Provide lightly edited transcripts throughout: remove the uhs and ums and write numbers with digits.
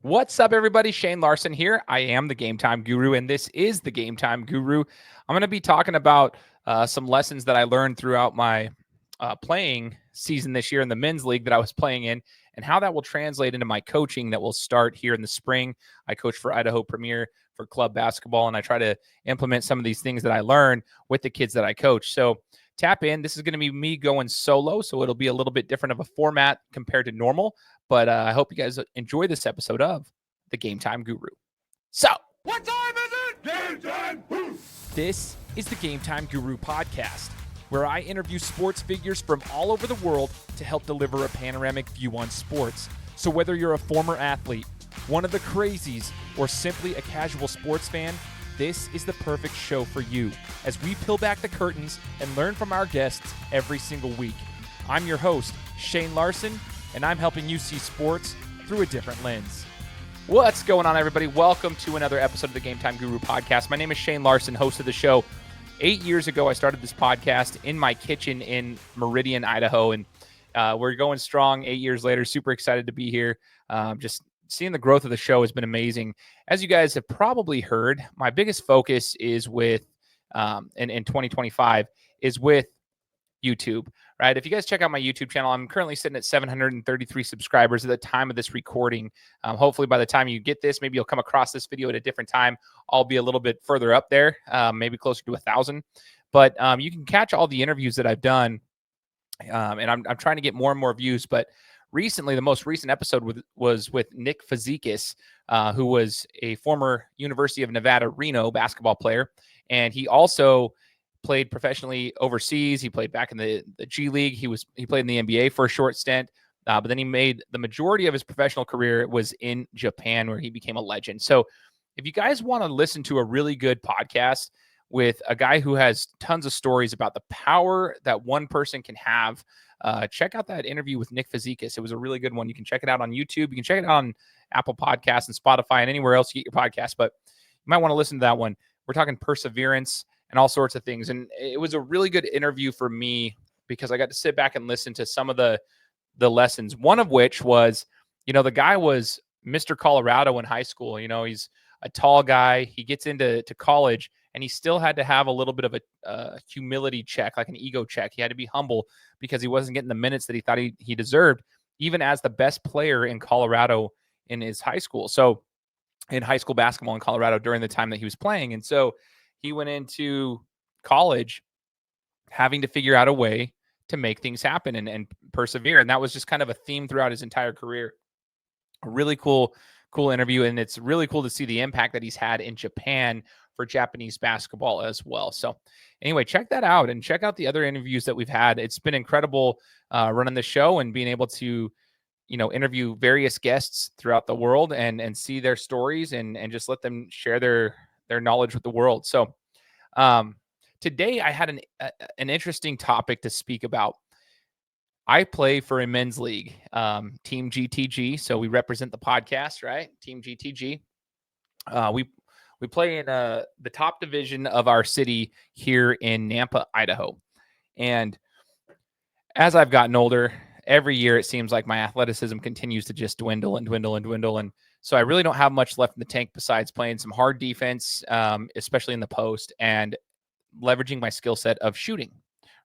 What's up, everybody? Shane Larson here. I am the Gametime Guru, and this is the Gametime Guru. I'm going to be talking about some lessons that I learned throughout my playing season this year in the men's league that I was playing in, and how that will translate into my coaching that will start here in the spring. I coach for Idaho Premier for club basketball, and I try to implement some of these things that I learn with the kids that I coach. So tap in. This is going to be me going solo, so it'll be a little bit different of a format compared to normal. But I hope you guys enjoy this episode of the Gametime Guru. So, what time is it? Game time! This is the Gametime Guru podcast, where I interview sports figures from all over the world to help deliver a panoramic view on sports. So whether you're a former athlete, one of the crazies, or simply a casual sports fan, this is the perfect show for you as we peel back the curtains and learn from our guests every single week. I'm your host, Shane Larson, and I'm helping you see sports through a different lens. What's going on, everybody? Welcome to another episode of the Gametime Guru podcast. My name is Shane Larson, host of the show. 8 years ago, I started this podcast in my kitchen in Meridian, Idaho, and we're going strong 8 years later. Super excited to be here. Just seeing the growth of the show has been amazing. As you guys have probably heard, my biggest focus is with, in 2025, is with YouTube, right? If you guys check out my YouTube channel, I'm currently sitting at 733 subscribers at the time of this recording. Hopefully by the time you get this, maybe you'll come across this video at a different time. I'll be a little bit further up there, maybe closer to 1,000. But you can catch all the interviews that I've done, and I'm trying to get more and more views. But recently, the most recent episode was with Nick Fazikis, who was a former University of Nevada, Reno basketball player. And he also played professionally overseas. He played back in the G League. He played in the NBA for a short stint, but then he made the majority of his professional career was in Japan, where he became a legend. So if you guys want to listen to a really good podcast with a guy who has tons of stories about the power that one person can have, check out that interview with Nick Fazikis. It was a really good one. You can check it out on YouTube. You can check it out on Apple Podcasts and Spotify and anywhere else you get your podcast, but you might want to listen to that one. We're talking perseverance and all sorts of things. And it was a really good interview for me because I got to sit back and listen to some of the lessons. One of which was, the guy was Mr. Colorado in high school. He's a tall guy. He gets into college, and he still had to have a little bit of a humility check, like an ego check. He had to be humble because he wasn't getting the minutes that he thought he deserved, even as the best player in Colorado in his high school. So in high school basketball in Colorado during the time that he was playing. And so he went into college having to figure out a way to make things happen and persevere. And that was just kind of a theme throughout his entire career. A really cool interview. And it's really cool to see the impact that he's had in Japan for Japanese basketball as well. So anyway, check that out and check out the other interviews that we've had. It's been incredible running the show and being able to, interview various guests throughout the world and see their stories and just let them share their knowledge with the world. So today I had an interesting topic to speak about. I play for a men's league, Team GTG. So we represent the podcast, right? Team GTG. We play in the top division of our city here in Nampa, Idaho. And as I've gotten older, every year it seems like my athleticism continues to just dwindle and dwindle and dwindle. And so I really don't have much left in the tank besides playing some hard defense, especially in the post, and leveraging my skill set of shooting.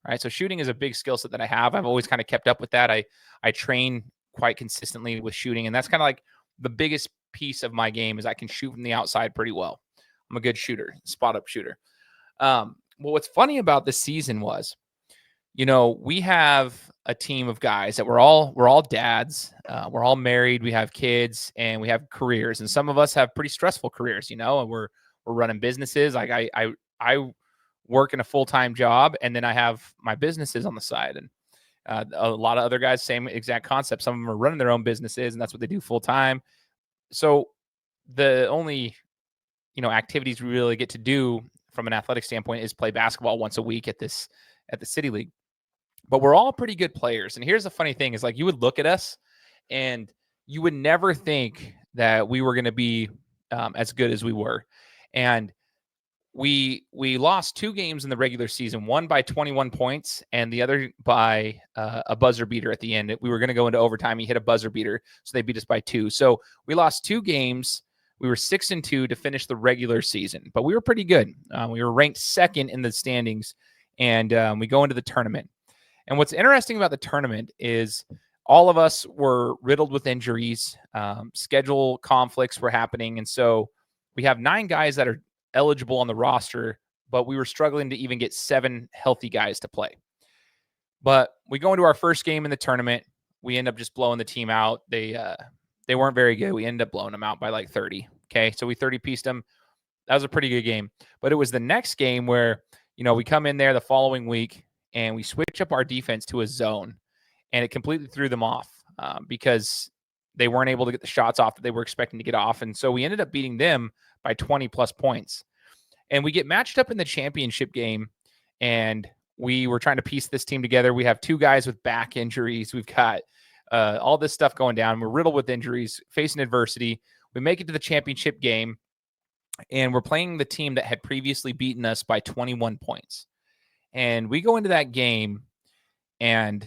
Right. So shooting is a big skill set that I have. I've always kind of kept up with that. I train quite consistently with shooting, and that's kind of like the biggest piece of my game is I can shoot from the outside pretty well. I'm a good shooter, spot up shooter. Well, what's funny about this season was, we have a team of guys that we're all dads. We're all married. We have kids and we have careers. And some of us have pretty stressful careers, and we're running businesses. Like I work in a full-time job, and then I have my businesses on the side. And a lot of other guys, same exact concept. Some of them are running their own businesses, and that's what they do full-time. So the only, activities we really get to do from an athletic standpoint is play basketball once a week at the city league. But we're all pretty good players. And here's the funny thing is, like, you would look at us and you would never think that we were going to be as good as we were. And we lost 2 games in the regular season, one by 21 points and the other by a buzzer beater at the end. We were going to go into overtime. He hit a buzzer beater, so they beat us by 2. So we lost 2 games. We were 6-2 to finish the regular season, but we were pretty good. We were ranked second in the standings, and we go into the tournament. And what's interesting about the tournament is all of us were riddled with injuries. Schedule conflicts were happening, and so we have 9 guys that are eligible on the roster, but we were struggling to even get 7 healthy guys to play. But we go into our first game in the tournament. We end up just blowing the team out. They weren't very good. We ended up blowing them out by like 30. Okay, so we 30-pieced them. That was a pretty good game. But it was the next game where, we come in there the following week and we switch up our defense to a zone, and it completely threw them off because they weren't able to get the shots off that they were expecting to get off. And so we ended up beating them by 20-plus points. And we get matched up in the championship game, and we were trying to piece this team together. We have 2 guys with back injuries. We've got all this stuff going down. We're riddled with injuries, facing adversity. We make it to the championship game, and we're playing the team that had previously beaten us by 21 points. And we go into that game, and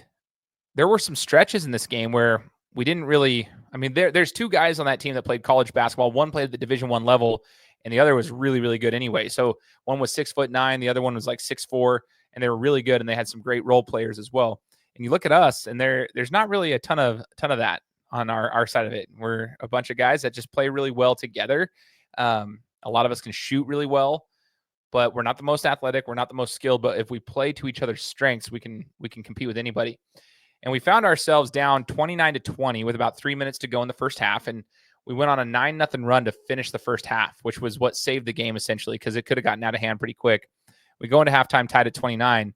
there were some stretches in this game where we didn't really – there's 2 guys on that team that played college basketball. One played at the Division I level, and the other was really, really good anyway. So one was 6'9", the other one was like 6'4", and they were really good, and they had some great role players as well. And you look at us, and there's not really a ton of that on our side of it. We're a bunch of guys that just play really well together. A lot of us can shoot really well, but we're not the most athletic. We're not the most skilled. But if we play to each other's strengths, we can compete with anybody. And we found ourselves down 29-20 with about 3 minutes to go in the first half, and we went on a 9-0 run to finish the first half, which was what saved the game essentially, because it could have gotten out of hand pretty quick. We go into halftime tied at 29.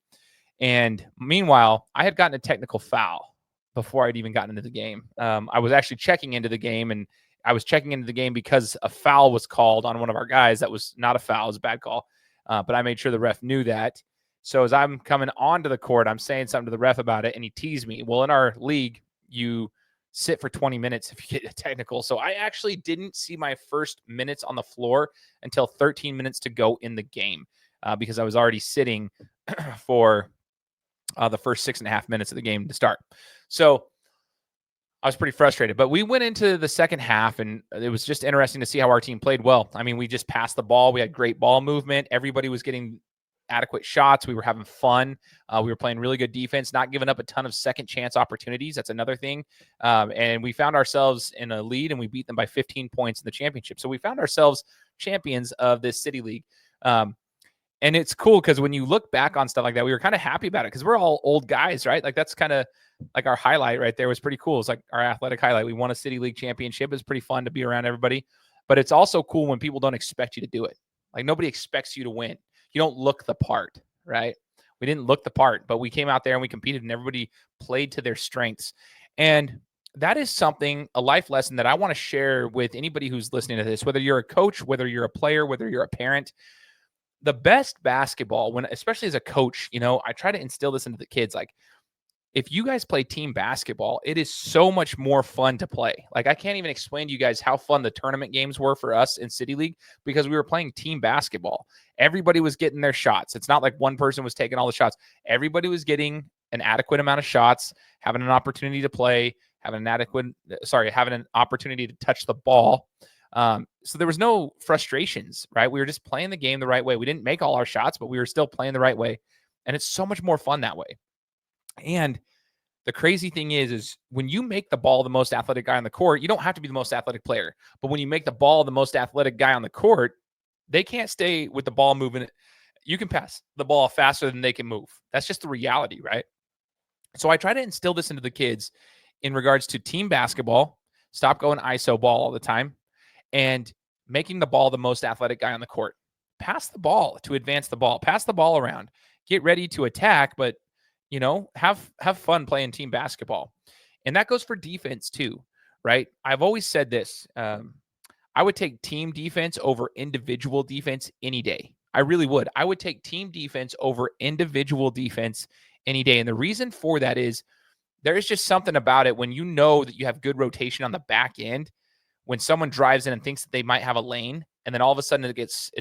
And meanwhile, I had gotten a technical foul before I'd even gotten into the game. I was actually checking into the game, and I was checking into the game because a foul was called on one of our guys. That was not a foul. It was a bad call. But I made sure the ref knew that. So as I'm coming onto the court, I'm saying something to the ref about it, and he teased me. Well, in our league, you sit for 20 minutes if you get a technical. So I actually didn't see my first minutes on the floor until 13 minutes to go in the game because I was already sitting for the first 6.5 minutes of the game to start. So I was pretty frustrated, but we went into the second half, and it was just interesting to see how our team played well. We just passed the ball. We had great ball movement. Everybody was getting adequate shots. We were having fun. We were playing really good defense, not giving up a ton of second chance opportunities. That's another thing. And we found ourselves in a lead, and we beat them by 15 points in the championship. So we found ourselves champions of this city league. And it's cool because when you look back on stuff like that, we were kind of happy about it because we're all old guys, right? Like that's kind of like our highlight right there was pretty cool. It's like our athletic highlight. We won a city league championship. It's pretty fun to be around everybody, but it's also cool when people don't expect you to do it. Like nobody expects you to win. You don't look the part, right? We didn't look the part, but we came out there and we competed, and everybody played to their strengths. And that is something, a life lesson that I want to share with anybody who's listening to this, whether you're a coach, whether you're a player, whether you're a parent. The best basketball, especially as a coach, I try to instill this into the kids. Like, if you guys play team basketball, it is so much more fun to play. Like, I can't even explain to you guys how fun the tournament games were for us in City League because we were playing team basketball. Everybody was getting their shots. It's not like one person was taking all the shots. Everybody was getting an adequate amount of shots, having an opportunity to play, having an opportunity to touch the ball. So there was no frustrations, right? We were just playing the game the right way. We didn't make all our shots, but we were still playing the right way. And it's so much more fun that way. And the crazy thing is when you make the ball the most athletic guy on the court, you don't have to be the most athletic player. But when you make the ball the most athletic guy on the court, they can't stay with the ball moving. You can pass the ball faster than they can move. That's just the reality, right? So I try to instill this into the kids in regards to team basketball. Stop going ISO ball all the time. And making the ball the most athletic guy on the court. Pass the ball to advance the ball. Pass the ball around. Get ready to attack, but, have fun playing team basketball. And that goes for defense too, right? I've always said this. I would take team defense over individual defense any day. I really would. I would take team defense over individual defense any day. And the reason for that is there is just something about it when you know that you have good rotation on the back end. When someone drives in and thinks that they might have a lane, and then all of a sudden it gets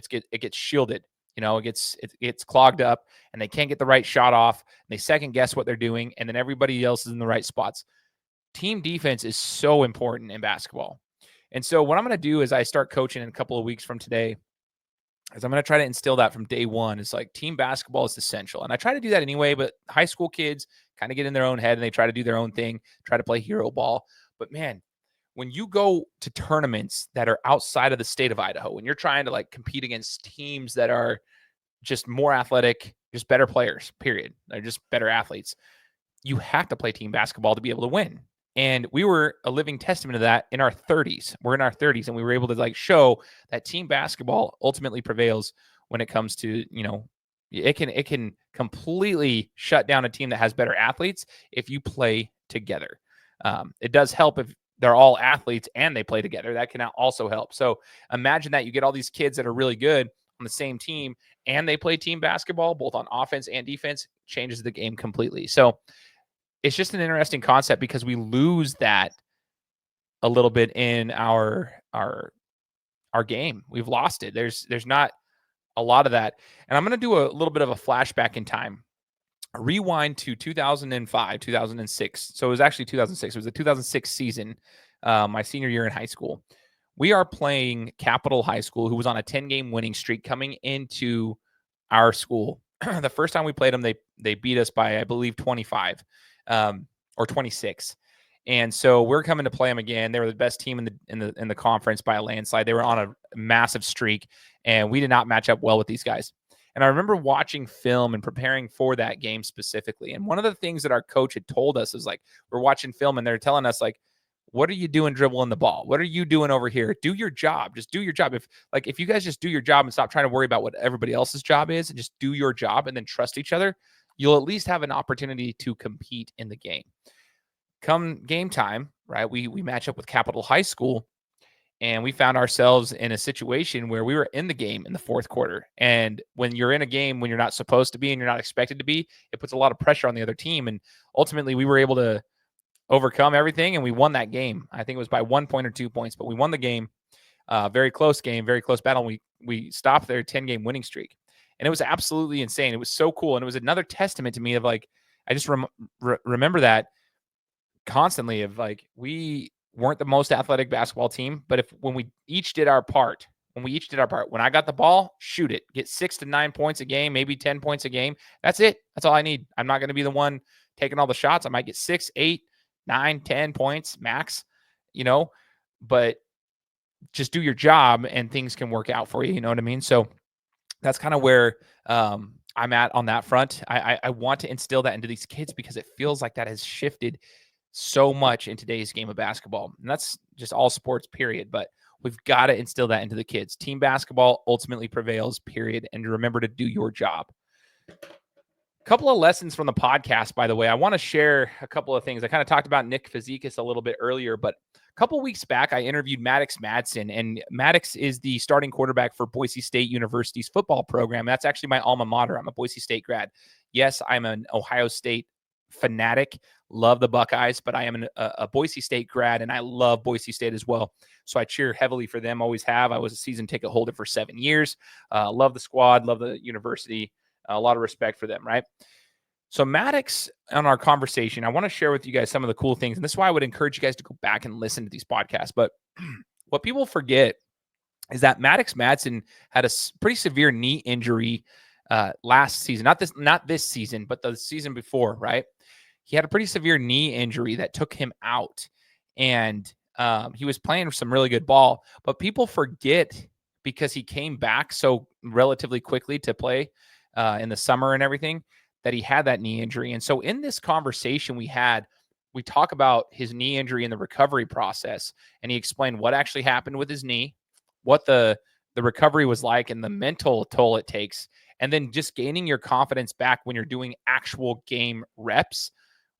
shielded, it gets clogged up and they can't get the right shot off. And they second guess what they're doing. And then everybody else is in the right spots. Team defense is so important in basketball. And so what I'm going to do is I start coaching in a couple of weeks from today, is I'm going to try to instill that from day one. It's like team basketball is essential. And I try to do that anyway, but high school kids kind of get in their own head and they try to do their own thing, try to play hero ball. But man, when you go to tournaments that are outside of the state of Idaho, when you're trying to like compete against teams that are just more athletic, just better players, period. They're just better athletes. You have to play team basketball to be able to win. And we were a living testament to that in our 30s. We're in our 30s and we were able to like show that team basketball ultimately prevails when it comes to, it can completely shut down a team that has better athletes if you play together. It does help if they're all athletes and they play together. That can also help. So imagine that you get all these kids that are really good on the same team and they play team basketball, both on offense and defense, changes the game completely. So it's just an interesting concept because we lose that a little bit in our game. We've lost it. There's not a lot of that. And I'm going to do a little bit of a flashback in time. A rewind to 2005, 2006. So it was actually 2006. It was the 2006 season, my senior year in high school. We are playing Capital High School, who was on a 10-game winning streak coming into our school. The first time we played them, they beat us by, I believe, 25 or 26. And so we're coming to play them again. They were the best team in the conference by a landslide. They were on a massive streak, and we did not match up well with these guys. And I remember watching film and preparing for that game specifically. And one of the things that our coach had told us is like, we're watching film and they're telling us like, what are you doing dribbling the ball? What are you doing over here? Do your job. Just do your job. If you guys just do your job and stop trying to worry about what everybody else's job is and just do your job and then trust each other, you'll at least have an opportunity to compete in the game. Come game time, right? We match up with Capital High School, and we found ourselves in a situation where we were in the game in the fourth quarter. And when you're in a game when you're not supposed to be and you're not expected to be, it puts a lot of pressure on the other team. And ultimately, we were able to overcome everything, and we won that game. I think it was by 1 point or 2 points, but we won the game. Very close game, very close battle. We stopped their 10-game winning streak. And it was absolutely insane. It was so cool. And it was another testament to me of like, I just remember that constantly of like, we weren't the most athletic basketball team, but when we each did our part, when I got the ball, shoot it, get 6 to 9 points a game, maybe 10 points a game. That's it. That's all I need. I'm not going to be the one taking all the shots. I might get 6, 8, 9, 10 points max, but just do your job and things can work out for you. You know what I mean? So that's kind of where I'm at on that front. I want to instill that into these kids because it feels like that has shifted so much in today's game of basketball. And that's just all sports, period. But we've got to instill that into the kids. Team basketball ultimately prevails, period. And remember to do your job. Couple of lessons from the podcast, by the way. I want to share a couple of things. I kind of talked about Nick Fazikis a little bit earlier, but a couple of weeks back, I interviewed Maddox Madsen, and Maddox is the starting quarterback for Boise State University's football program. That's actually my alma mater. I'm a Boise State grad. Yes, I'm an Ohio State fanatic, love the Buckeyes, but I am a Boise State grad, and I love Boise State as well. So I cheer heavily for them, always have. I was a season ticket holder for 7 years. Love the squad, love the university. A lot of respect for them, right? So Maddox, on our conversation, I want to share with you guys some of the cool things. And this is why I would encourage you guys to go back and listen to these podcasts. But what people forget is that Maddox Madsen had a pretty severe knee injury last season. Not this season, but the season before, right? He had a pretty severe knee injury that took him out. And he was playing some really good ball. But people forget, because he came back so relatively quickly to play in the summer and everything, that he had that knee injury. And so in this conversation we talk about his knee injury and the recovery process. And he explained what actually happened with his knee, what the recovery was like, and the mental toll it takes. And then just gaining your confidence back when you're doing actual game reps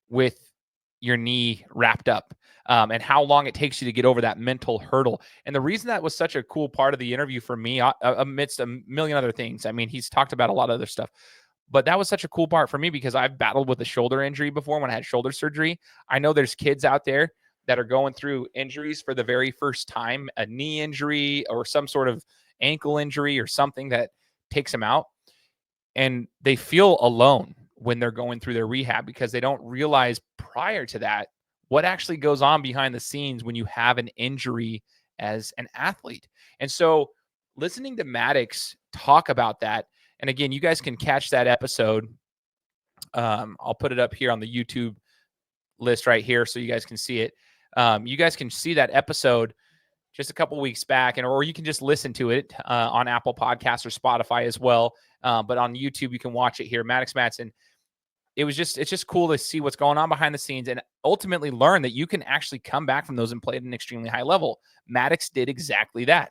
with your knee wrapped up, and how long it takes you to get over that mental hurdle. And the reason that was such a cool part of the interview for me, amidst a million other things, I mean, he's talked about a lot of other stuff, but that was such a cool part for me because I've battled with a shoulder injury before when I had shoulder surgery. I know there's kids out there that are going through injuries for the very first time, a knee injury or some sort of ankle injury or something that takes them out, and they feel alone when they're going through their rehab because they don't realize prior to that what actually goes on behind the scenes when you have an injury as an athlete. And so listening to Maddox talk about that, and again, you guys can catch that episode. I'll put it up here on the YouTube list right here so you guys can see it. You guys can see that episode just a couple weeks back, or you can just listen to it on Apple Podcasts or Spotify as well. But on YouTube, you can watch it here. Maddox Matson. It's just cool to see what's going on behind the scenes and ultimately learn that you can actually come back from those and play at an extremely high level. Maddox did exactly that.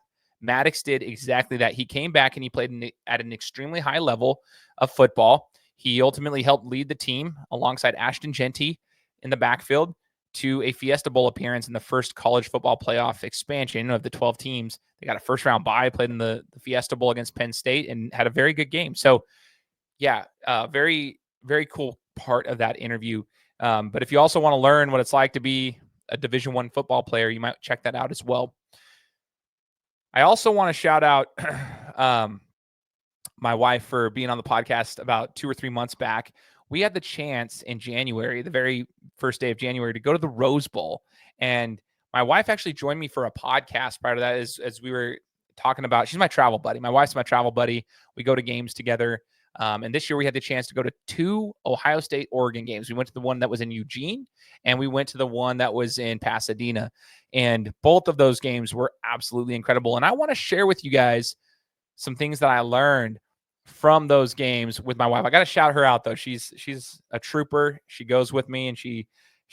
He came back and he played at an extremely high level of football. He ultimately helped lead the team alongside Ashton Genty in the backfield to a Fiesta Bowl appearance in the first college football playoff expansion of the 12 teams. They got a first round bye, played in the Fiesta Bowl against Penn State, and had a very good game. So, yeah, very, very cool part of that interview. But if you also want to learn what it's like to be a Division I football player, you might check that out as well. I also want to shout out my wife for being on the podcast about 2 or 3 months back. We had the chance in January, the very first day of January, to go to the Rose Bowl. And my wife actually joined me for a podcast prior to that as we were talking about, she's my travel buddy. My wife's my travel buddy. We go to games together. And this year we had the chance to go to 2 Ohio State, Oregon games. We went to the one that was in Eugene, and we went to the one that was in Pasadena. And both of those games were absolutely incredible. And I want to share with you guys some things that I learned from those games with my wife. I got to shout her out though. She's a trooper. She goes with me, and she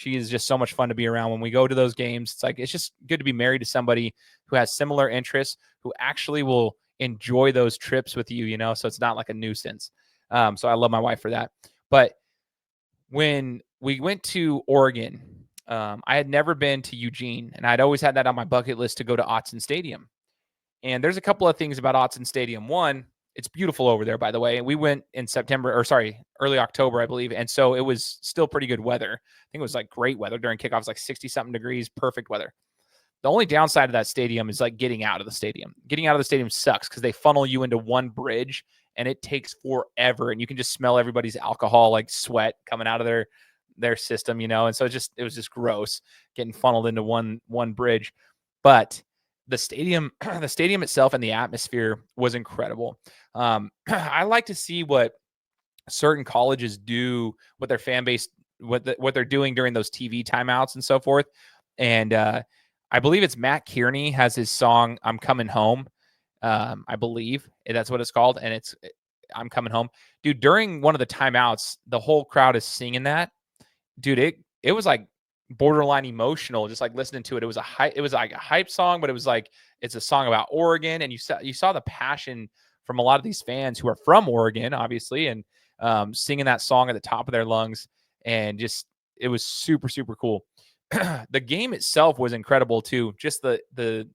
is just so much fun to be around when we go to those games. It's just good to be married to somebody who has similar interests, who actually will enjoy those trips with you, so it's not like a nuisance. So I love my wife for that. But when we went to Oregon, I had never been to Eugene, and I'd always had that on my bucket list to go to Autzen Stadium. And there's a couple of things about Autzen Stadium. One, it's beautiful over there, by the way. And we went in early October, I believe. And so it was still pretty good weather. I think it was like great weather during kickoffs, like 60 something degrees, perfect weather. The only downside of that stadium is like getting out of the stadium. Getting out of the stadium sucks because they funnel you into one bridge and it takes forever. And you can just smell everybody's alcohol, like sweat coming out of their system, And so it was just gross getting funneled into one bridge. But the stadium itself and the atmosphere was incredible. I like to see what certain colleges do with their fan base, what they're doing during those TV timeouts and so forth. And I believe it's Matt Kearney has his song "I'm Coming Home." I believe that's what it's called, and it's "I'm Coming Home." Dude, during one of the timeouts, the whole crowd is singing that. Dude, it was like borderline emotional just like listening to it. It was like a hype song, but it was like it's a song about Oregon, and you saw the passion from a lot of these fans who are from Oregon, obviously, and singing that song at the top of their lungs, and just it was super, super cool. The game itself was incredible too. Just the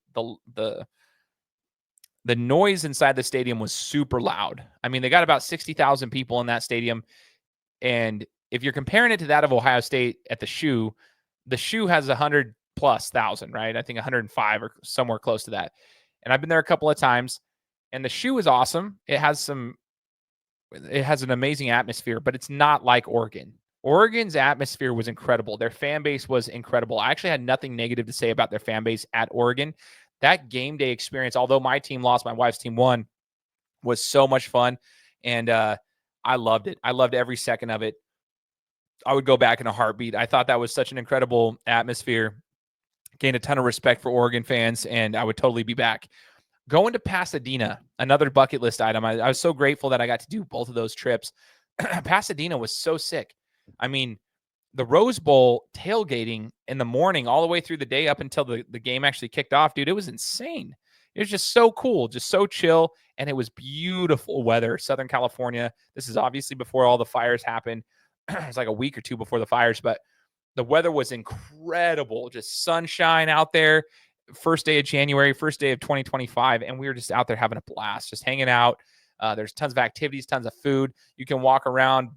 noise inside the stadium was super loud. I mean, they got about 60,000 people in that stadium, and if you're comparing it to that of Ohio State at the Shoe has 100,000+, right? I think 105 or somewhere close to that. And I've been there a couple of times, and the Shoe is awesome. It has an amazing atmosphere, but it's not like Oregon. Oregon's atmosphere was incredible. Their fan base was incredible. I actually had nothing negative to say about their fan base at Oregon. That game day experience, although my team lost, my wife's team won, was so much fun. And I loved it. I loved every second of it. I would go back in a heartbeat. I thought that was such an incredible atmosphere. Gained a ton of respect for Oregon fans, and I would totally be back. Going to Pasadena, another bucket list item. I was so grateful that I got to do both of those trips. Pasadena was so sick. I mean, the Rose Bowl tailgating in the morning all the way through the day up until the game actually kicked off, dude, it was insane. It was just so cool, just so chill, and it was beautiful weather. Southern California. This is obviously before all the fires happened. It's like a week or two before the fires, but the weather was incredible. Just sunshine out there. First day of January, first day of 2025, and we were just out there having a blast, just hanging out. There's tons of activities, tons of food. You can walk around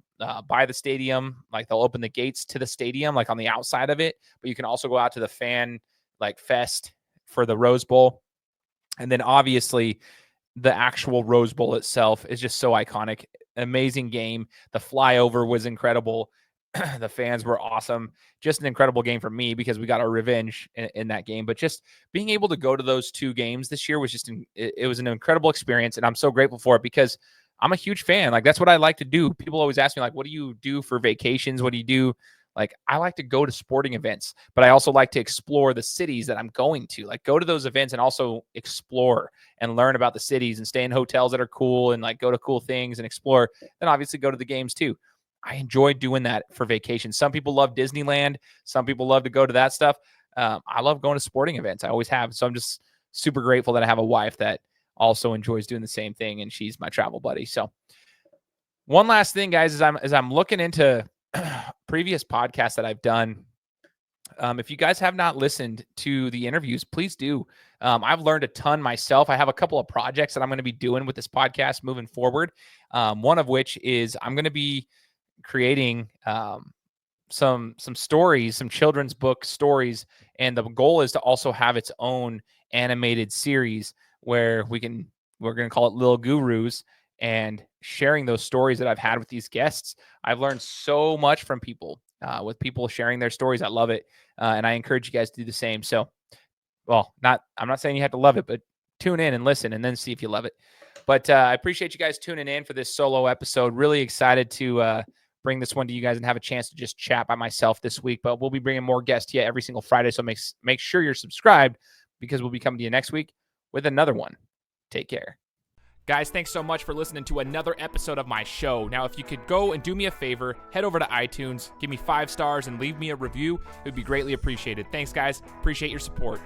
by the stadium. Like they'll open the gates to the stadium, like on the outside of it, but you can also go out to the fan like fest for the Rose Bowl. And then obviously the actual Rose Bowl itself is just so iconic. Amazing game. The flyover was incredible. The fans were awesome. Just an incredible game for me because we got our revenge in that game. But just being able to go to those two games this year was just it was an incredible experience, and I'm so grateful for it because I'm a huge fan. Like, that's what I like to do. People always ask me, like, what do you do for vacations? What do you do? Like, I like to go to sporting events, but I also like to explore the cities that I'm going to. Like, go to those events and also explore and learn about the cities and stay in hotels that are cool and like go to cool things and explore. Then obviously go to the games too. I enjoy doing that for vacation. Some people love Disneyland. Some people love to go to that stuff. I love going to sporting events. I always have. So I'm just super grateful that I have a wife that also enjoys doing the same thing, and she's my travel buddy. So one last thing, guys, as I'm looking into previous podcasts that I've done, if you guys have not listened to the interviews, please do. I've learned a ton myself. I have a couple of projects that I'm going to be doing with this podcast moving forward. One of which is I'm going to be creating some stories, some children's book stories, and the goal is to also have its own animated series where we're going to call it Little Gurus, and sharing those stories that I've had with these guests. I've learned so much from people, with people sharing their stories. I love it. And I encourage you guys to do the same. So, I'm not saying you have to love it, but tune in and listen and then see if you love it. But I appreciate you guys tuning in for this solo episode. Really excited to bring this one to you guys and have a chance to just chat by myself this week. But we'll be bringing more guests to you every single Friday. So make sure you're subscribed, because we'll be coming to you next week with another one. Take care. Guys, thanks so much for listening to another episode of my show. Now, if you could go and do me a favor, head over to iTunes, give me 5 stars, and leave me a review, it would be greatly appreciated. Thanks, guys. Appreciate your support.